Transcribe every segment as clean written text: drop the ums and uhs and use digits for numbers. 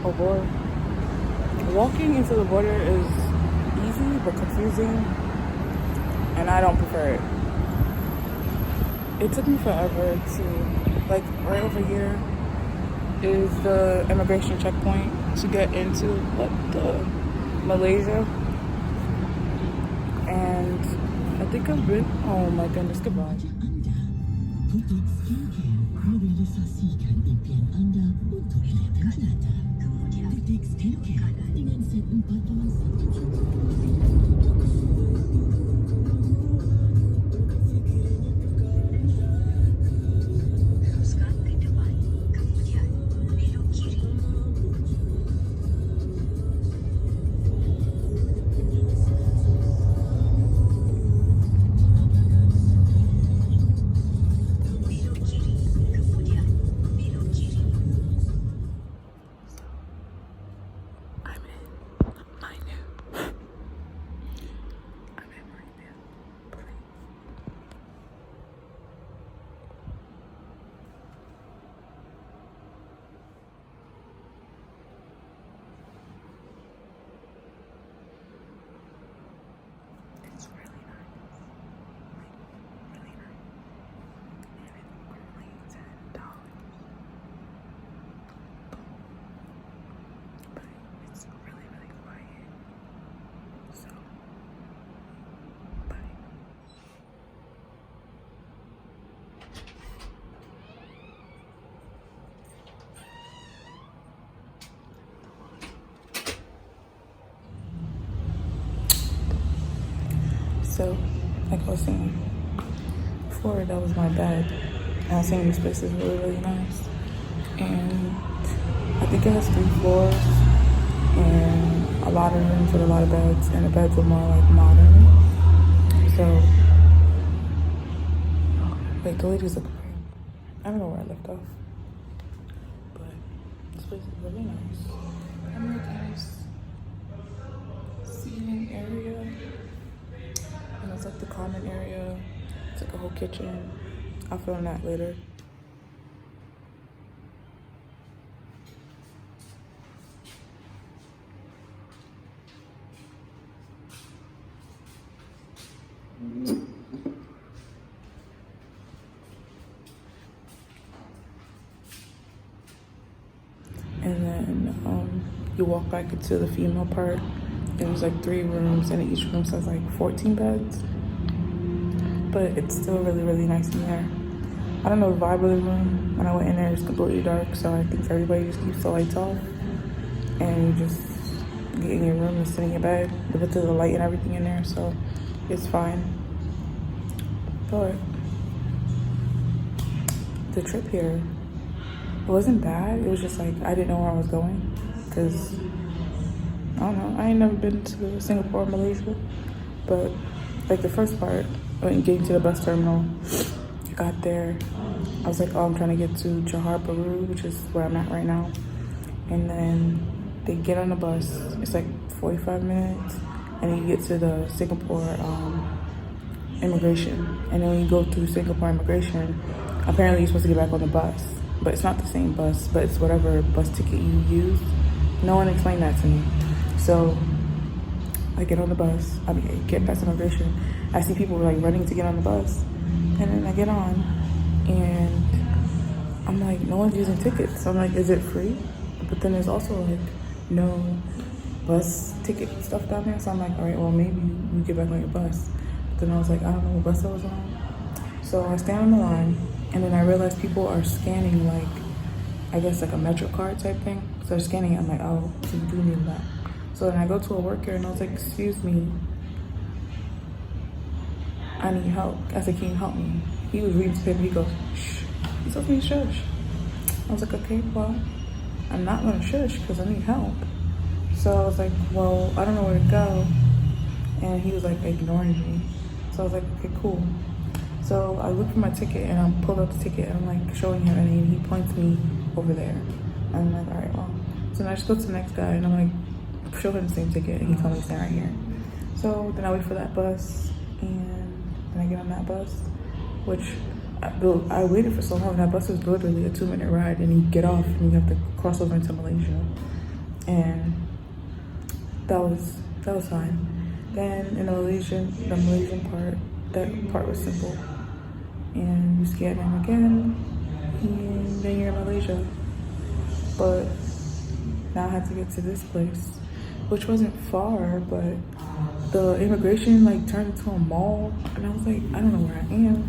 Oh boy. Walking into the border is easy but confusing, and I don't prefer it. It took me forever to, like, right over here is the immigration checkpoint to get into Malaysia. And I think I've been, oh my goodness, goodbye. So, like I was saying before, that was my bed. And I was saying this place is really, really nice. And I think it has 3 floors and a lot of rooms with a lot of beds. And the beds are more like modern. So, wait, the ladies look great. I don't know where I left off. But this place is really nice. I'm really nice seating area. And it's like the common area. It's like a whole kitchen. I'll film that later. And then you walk back into the female part. There's like 3 rooms, and each room has like 14 beds. But it's still really, really nice in there. I don't know the vibe of the room. When I went in there, it's completely dark, so I think everybody just keeps the lights off. And you just get in your room and sit in your bed. They put the light and everything in there, so it's fine. But the trip here, it wasn't bad. It was just like, I didn't know where I was going. Because, I don't know, I ain't never been to Singapore or Malaysia. But, like, the first part, when getting to the bus terminal, I got there. I was like, oh, I'm trying to get to Johor Bahru, which is where I'm at right now. And then they get on the bus. It's like 45 minutes. And then you get to the Singapore immigration. And then when you go through Singapore immigration, apparently you're supposed to get back on the bus. But it's not the same bus, but it's whatever bus ticket you use. No one explained that to me. So I get on the bus, I get past immigration. I see people like running to get on the bus. And then I get on and I'm like, no one's using tickets. So I'm like, is it free? But then there's also like no bus ticket stuff down there. So I'm like, all right, well maybe you get back on your bus. But then I was like, I don't know what bus I was on. So I stand on the line. And then I realized people are scanning like, I guess like a Metro card type thing. So they're scanning it. I'm like, oh, so you do need that. So then I go to a worker and I was like, excuse me, I need help. I said, can you help me? He was reading his paper. He goes, shh. He told me to shush. I was like, okay, well, I'm not gonna shush because I need help. So I was like, well, I don't know where to go. And he was like ignoring me. So I was like, okay, cool. So I look for my ticket and I pull out the ticket and I'm like showing him and he points me over there. And I'm like, all right, well. So then I just go to the next guy and I'm like, show him the same ticket and he told me to stand right here. So then I wait for that bus and then I get on that bus, which I waited for so long. That bus was literally a 2-minute ride and you get off and you have to cross over into Malaysia. and that was fine. Then in the Malaysian part, that part was simple, and you scan in again, and then you're in Malaysia. But now I had to get to this place, which wasn't far, but the immigration like turned into a mall, and I was like, I don't know where I am,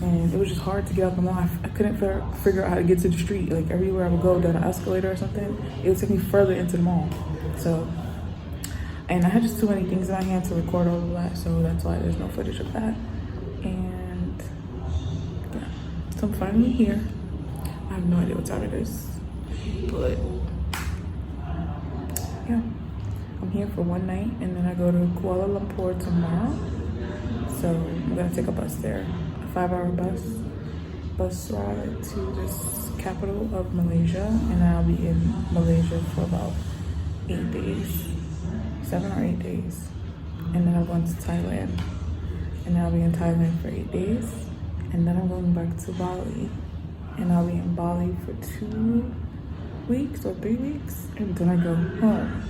and it was just hard to get out the mall. I couldn't figure out how to get to the street. Like everywhere I would go down an escalator or something, it would take me further into the mall. So, and I had just too many things in my hand to record all of that, so that's why there's no footage of that. And yeah, so I'm finally here. I have no idea what time it is, but yeah, I'm here for one night, and then I go to Kuala Lumpur tomorrow. So I'm gonna take a bus there, a 5-hour bus ride to this capital of Malaysia, and I'll be in Malaysia for about 8 days, 7 or 8 days, and then I'm going to Thailand, and I'll be in Thailand for 8 days, and then I'm going back to Bali, and I'll be in Bali for 2 weeks or 3 weeks, and then I go home.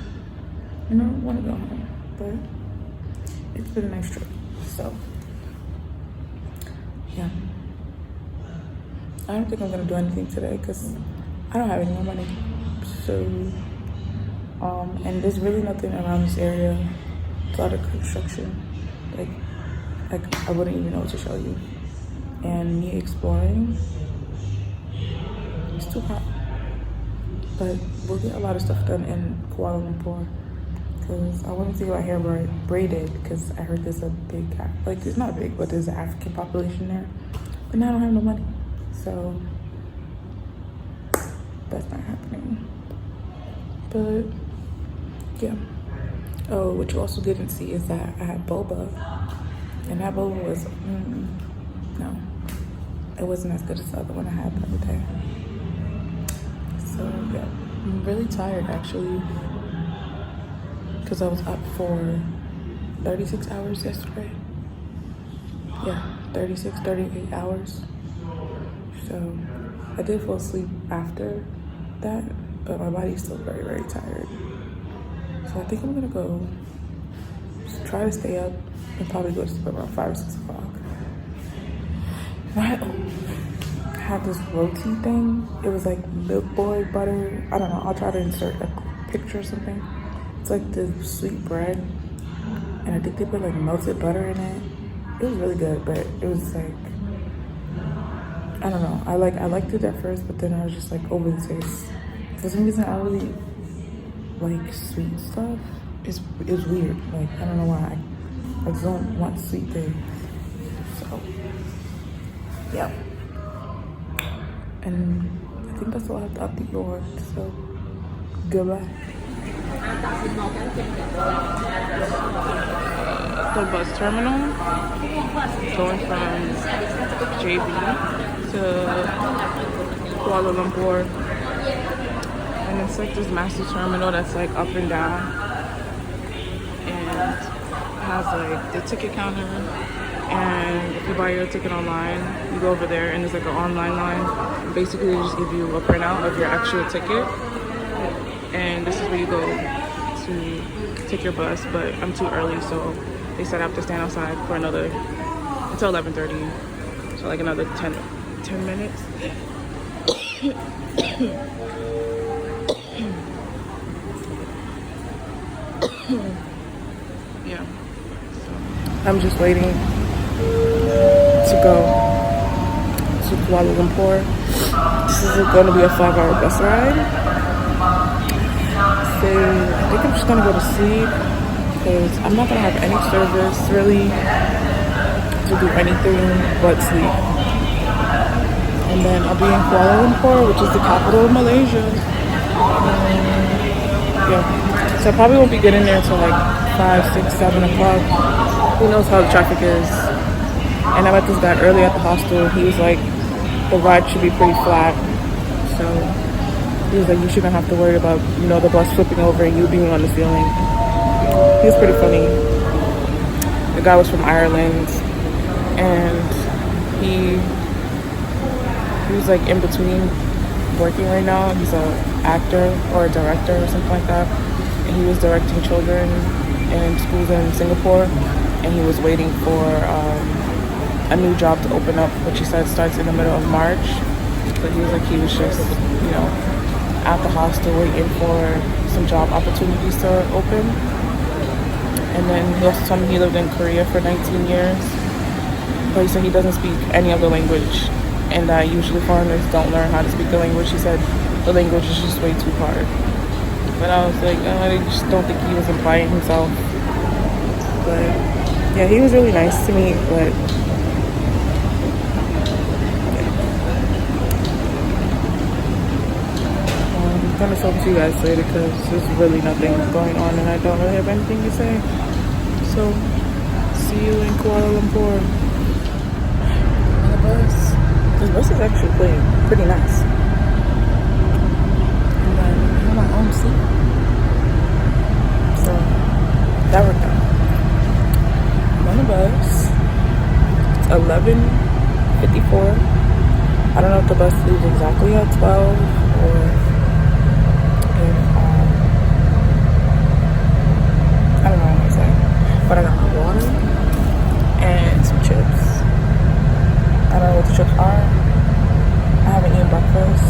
You know, I want to go home, but it's been a nice trip. So yeah, I don't think I'm gonna do anything today because I don't have any more money. So and there's really nothing around this area. It's a lot of construction. Like I wouldn't even know what to show you. And me exploring, it's too hot. But we'll get a lot of stuff done in Kuala Lumpur, because I wanted to get my hair braided, because I heard there's a big, like it's not big, but there's an African population there. But now I don't have no money, so that's not happening. But yeah. Oh, what you also didn't see is that I had boba, and that boba was, no, it wasn't as good as the other one I had the other day. So yeah, I'm really tired actually, because I was up for 36 hours yesterday. Yeah, 38 hours. So I did fall asleep after that, but my body's still very, very tired. So I think I'm gonna go just try to stay up and probably go to sleep around 5 or 6 o'clock. I had this roti thing. It was like Milk Boy butter. I don't know. I'll try to insert a picture or something. It's like the sweet bread, and I think they put like melted butter in it. It was really good, but it was like, I don't know. I liked it at first, but then I was just like over the taste. For some reason, I don't really like sweet stuff. It was weird. Like I don't know why. I just don't want sweet things. So yeah. And I think that's all I have to update you on. So goodbye. The bus terminal going from JB to Kuala Lumpur, and it's like this massive terminal that's like up and down, and it has like the ticket counter, and if you buy your ticket online, you go over there and there's like an online line. Basically they just give you a printout of your actual ticket, and this is where you go to take your bus. But I'm too early, so they said I have to stand outside for another, until 11:30, so like another 10 minutes. Yeah, so I'm just waiting to go to Kuala Lumpur. This is going to be a 5-hour bus ride. So I think I'm just going to go to sleep, because I'm not going to have any service really to do anything but sleep. And then I'll be in Kuala Lumpur, which is the capital of Malaysia. Yeah, so I probably won't be getting there until like 5, 6, 7 o'clock. Who knows how the traffic is. And I met this guy early at the hostel. He was like, the ride should be pretty flat. So he was like, you shouldn't have to worry about, you know, the bus flipping over and you being on the ceiling. He was pretty funny. The guy was from Ireland, and he was like in between working right now. He's a actor or a director or something like that. And he was directing children in schools in Singapore, and he was waiting for a new job to open up, which he said starts in the middle of March. But he was like, he was just, you know, at the hostel waiting for some job opportunities to open. And then he also told me he lived in Korea for 19 years. But he said he doesn't speak any of the language, and that usually foreigners don't learn how to speak the language. He said the language is just way too hard. But I was like, I just don't think he was implying himself. But yeah, he was really nice to me, but I'm gonna talk to you guys later because there's really nothing going on and I don't really have anything to say. So, see you in Kuala Lumpur. On the bus. This bus is actually pretty nice. And then I have my own seat. So, that worked out. I'm on the bus. It's 11:54. I don't know if the bus leaves exactly at 12 or if, I don't know what I'm saying. But I got my water and some chips. I don't know what the chips are. I haven't eaten breakfast.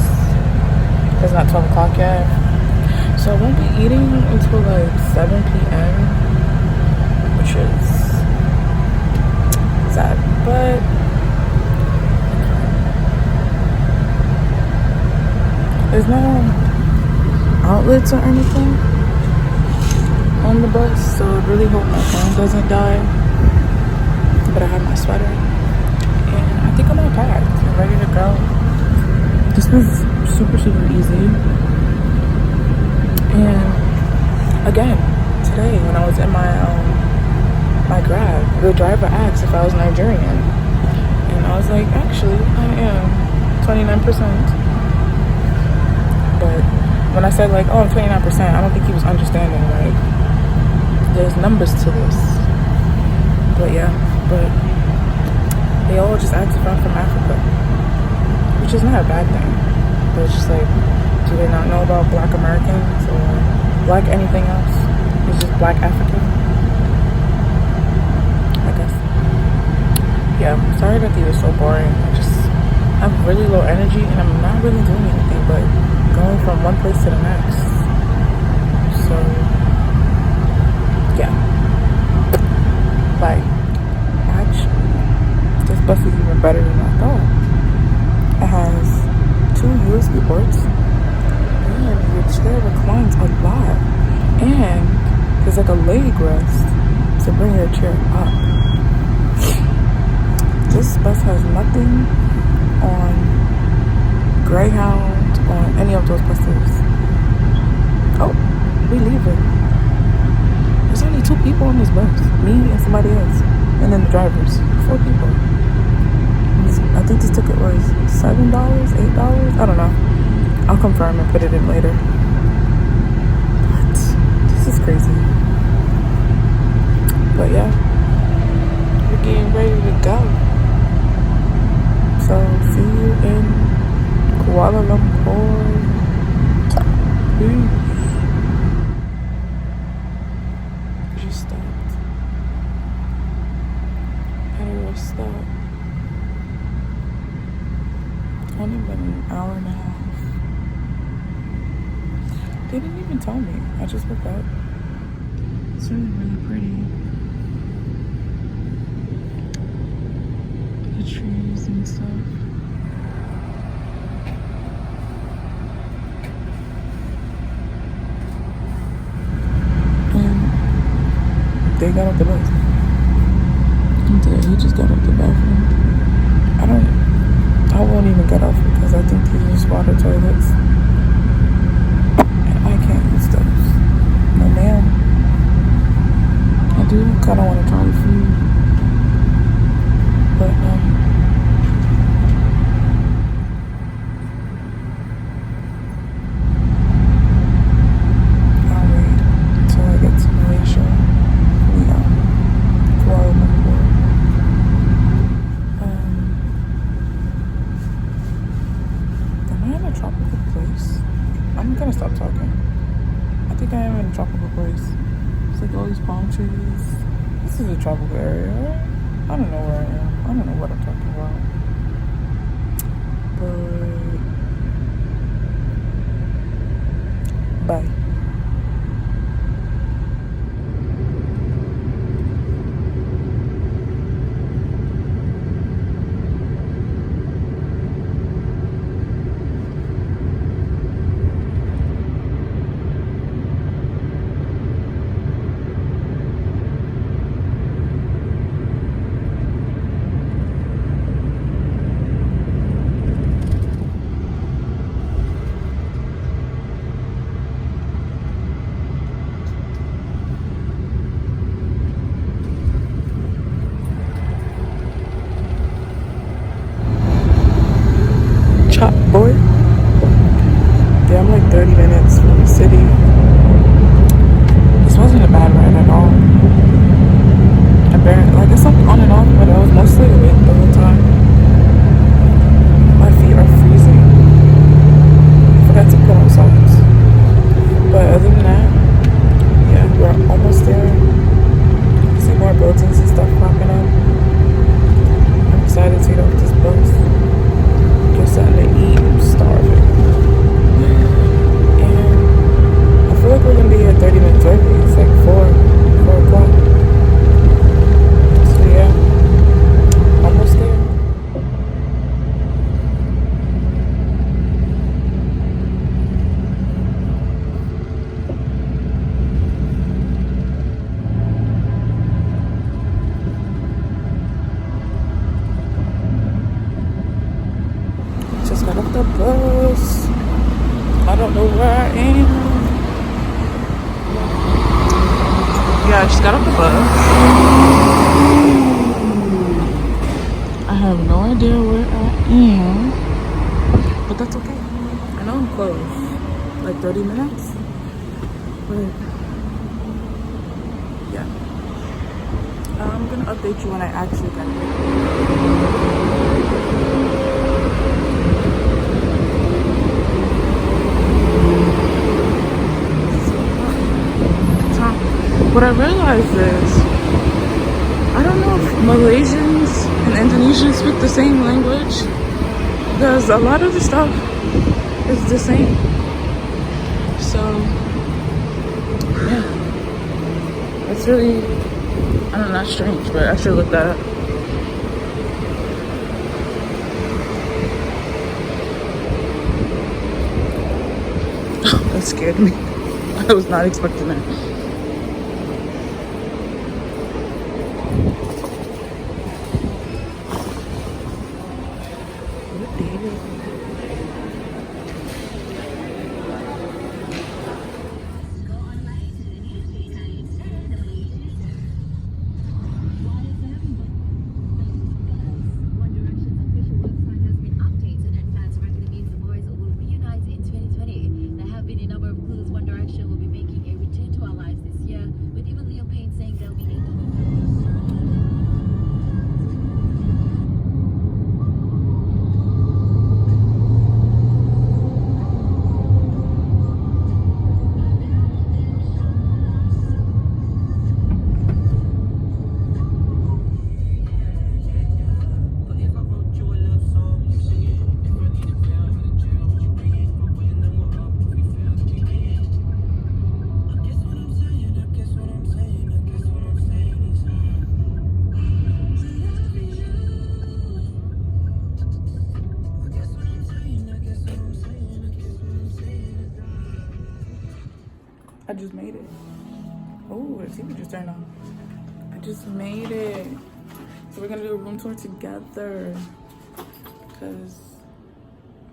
It's not 12 o'clock yet. So I won't be eating until like 7 p.m. which is sad. But there's no outlets or anything on the bus, so I really hope my phone doesn't die. But I have my sweater and I think I'm all packed and ready to go. This was super easy. And again, today when I was in my Grab, the driver asked if I was Nigerian, and I was like, actually I am 29%. But when I said like, oh, I'm 29%, I don't think he was understanding, like, there's numbers to this. But yeah, but they all just asked if I'm from Africa, which is not a bad thing. But it's just like, do they not know about Black Americans or Black anything else? It's just Black African, I guess. Yeah, sorry that these are so boring. I just have really low energy and I'm not really doing anything but going from one place to the next. So yeah, like, actually this bus is even better than I thought. It has 2 USB ports and your chair reclines a lot, and there's like a leg rest to bring your chair up. This bus has nothing on Greyhound, on any of those buses. Oh, we leaving. There's only 2 people on this bus, me and somebody else, and then the drivers, 4 people. I think this ticket was $7, $8, I don't know. I'll confirm and put it in later. But this is crazy. But yeah, we're getting ready to go. So see you in Kuala Lumpur. Peace. Just stopped at a rest stop. Only been an hour and a half. They didn't even tell me. I just woke up. It's really pretty. The trees and stuff. And they got up the bus. He just got up the bathroom. I won't even get off because I think these are just water toilets. And I can't use those. No ma'am. I do kind of want to try the food. But, I'll wait until I get to Malaysia. Kuala Lumpur. Am I in a tropical place? This is a tropical area. I don't know where I am. I don't know what I'm talking about. But bye. Chop boy. Yeah, I'm like 30 minutes from the city. This wasn't a bad ride at all. Like it's like on and off, but I was mostly awake the whole time. My feet are freezing. I forgot to put on socks. But other than that, yeah, we're almost there. See more buildings and stuff popping up. I'm excited to get off this bus. Get something to eat. I'm starving. And I feel like we're gonna be here 30 minutes early. It's like 4 o'clock. So yeah, almost there. Just got off the bus. I don't know where I am. Yeah, I just got off the bus. I have no idea where I am, but that's okay. I know I'm close, like 30 minutes, but yeah. I'm gonna update you when I actually get there. What I realized is, I don't know if Malaysians and Indonesians speak the same language, because a lot of the stuff is the same. So, yeah. It's really, I don't know, not strange, but I should look that up. That scared me. I was not expecting that. I just made it. Oh, the TV just turned on. I just made it. So we're gonna do a room tour together, because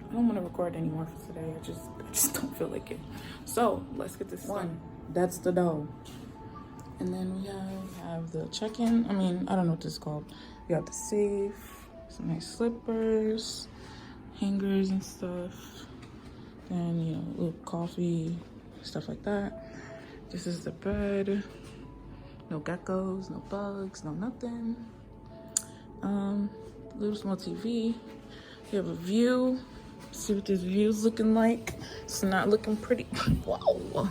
I don't want to record anymore for today. I just don't feel like it. So let's get this one. That's the dough. And then we have the check-in. I mean, I don't know what this is called. We got the safe, some nice slippers, hangers and stuff. Then, you know, a little coffee, stuff like that. This is the bed. No geckos, no bugs, no nothing. Little small TV. We have a view. See what this view's looking like. It's not looking pretty. Wow.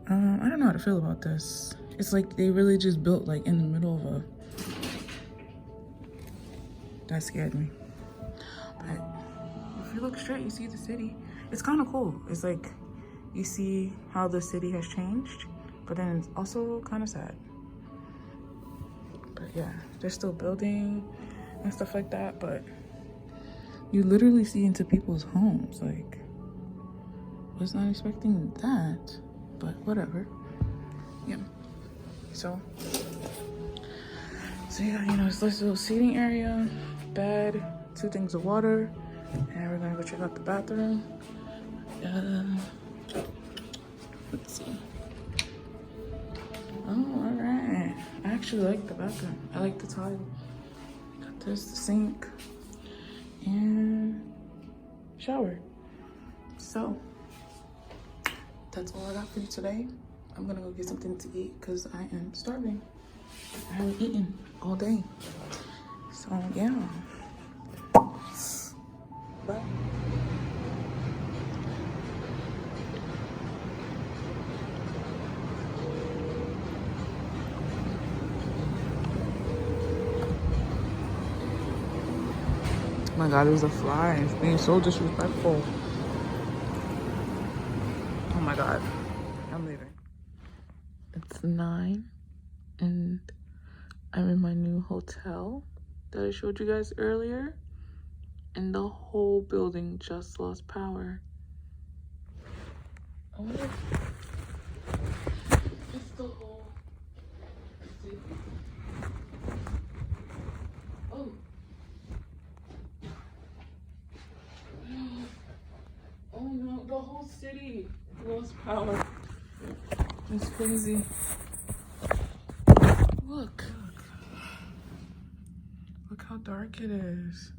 I don't know how to feel about this. It's like they really just built like in the middle of a... That scared me. But if you look straight, you see the city. It's kind of cool. It's like you see how the city has changed, but then it's also kind of sad. But yeah, they're still building and stuff like that, but you literally see into people's homes. Like, was not expecting that, but whatever. Yeah. So yeah, you know, it's this little seating area, bed, 2 things of water, and we're gonna go check out the bathroom. Let's see. Oh, all right. I actually like the bathroom. I like the tile. Got this, the sink, and shower. So that's all I got for you today. I'm gonna go get something to eat because I am starving. I haven't eaten all day. So yeah. Bye. Oh my god, there's a fly. It's being so disrespectful. Oh my god. I'm leaving. It's 9 and I'm in my new hotel that I showed you guys earlier. And the whole building just lost power. Oh, it's the whole city. Oh. Oh no, the whole city lost power. It's crazy. Look. Look how dark it is.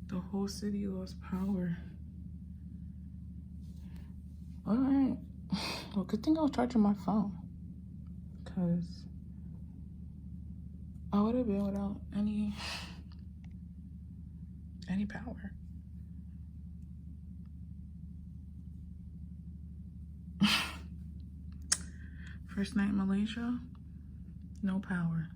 The whole city lost power. All right. Well, good thing I was charging my phone, because I would have been without any power. First night in Malaysia, no power.